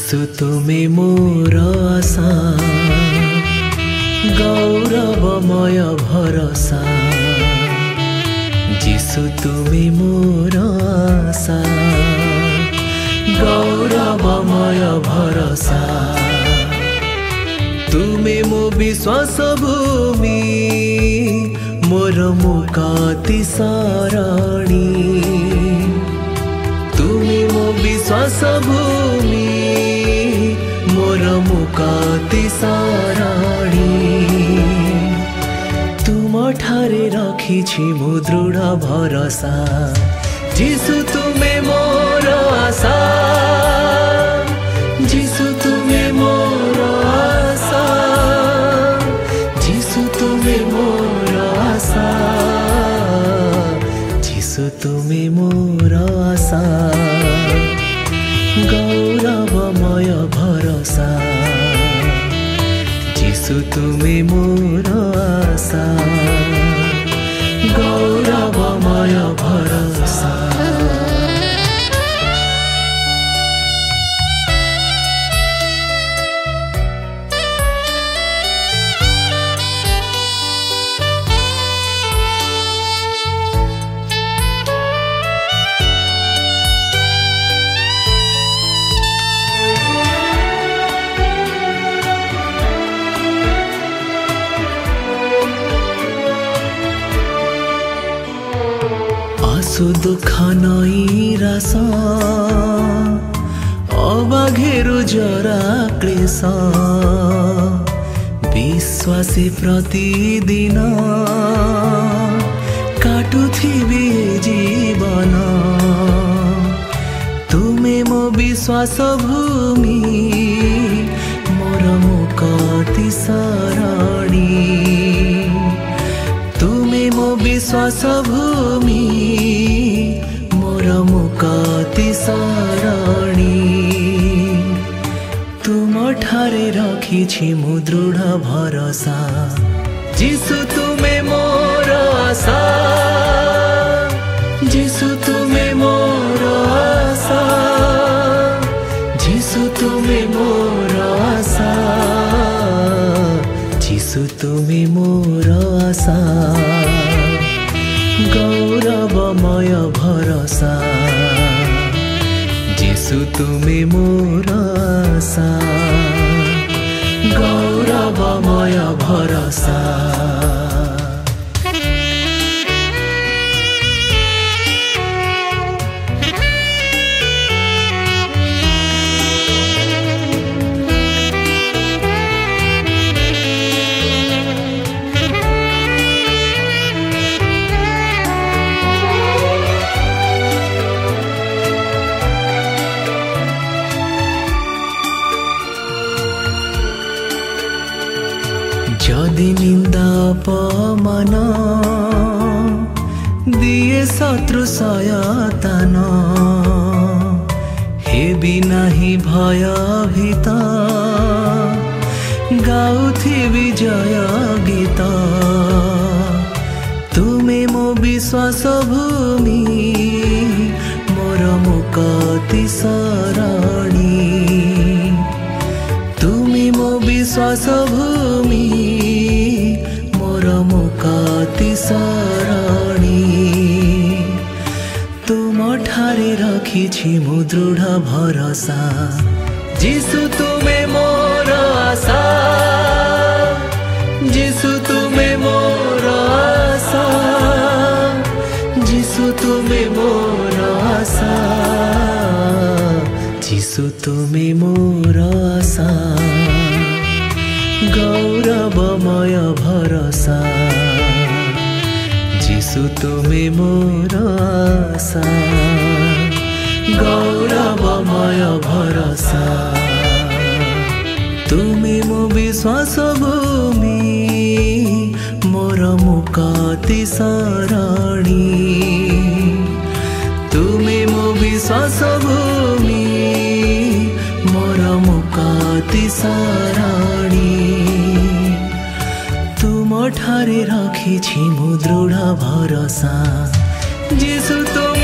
जीशु तुमे मोर आशा, गौरवमय भरोसा। जीशु तुमे मोर आशा, गौरवमय भरोसा। तुमे मो विश्वास भूमि, मोर मुक्ति सरणी। तुमे मो विश्वास भूमि, मोर मुक्ति सरणी। तुम ठारे रखिछि मो दृढ़ भरोसा। जीशु तुमे मोर आशा, जीशु तुमे मोर आशा, जीशु तुमे मोर आशा, जीशु तुमे मोर आशा, गौरवमय भरोसा। जीशु तुमे मोर आशा, गौरवमय भरोसा। आसु दुख नैरास, अबाघेरु जरा क्लेश। विश्वासी प्रतिदिन काटुथिबे जीवन। तुमे मो विश्वास भूमि, मोर मुक्ति सरणी। तुमे मो विश्वास भूमि, मोर मुक्ति सरणी। तुम ठारे रखिछि मो दृढ़ भरोसा। जीशु तुमे मोर आशा, जीशु तुमे मोर आशा, जीशु तुमे मोर आशा, जीशु तुमे मोर आशा, गौरवमय भरोसा। जीशु तुमे मोर आशा, गौरवमय भरोसा। जदि निंदा अपमान दिए शत्रु सयतान, हेबि नाही भयभीत, गाउथिबि जय गीत। तुमे मो विश्वास भूमि, मोर मुक्ति सरणी। तुमे मो विश्वास भूमि, मोर मुक्ति सरणी। तुम ठारे रखिछि मो दृढ़ भरोसा। जीशु तुमे मोर आशा, जीशु तुमे मोर आशा, जीशु तुमे मोर आशा, जीशु तुमे मोर आशा, गौरवमय भरोसा। जीशु तुमे मोर आशा, गौरवमय भरोसा। तुमे मो विश्वास भूमि, मोर मुक्ति सरणी। तुमे मो विश्वास भूमि, मोर मुक्ति सरणी। तुम ठारे रखिछि मो दृढ़ भरोसा। जीशु तुम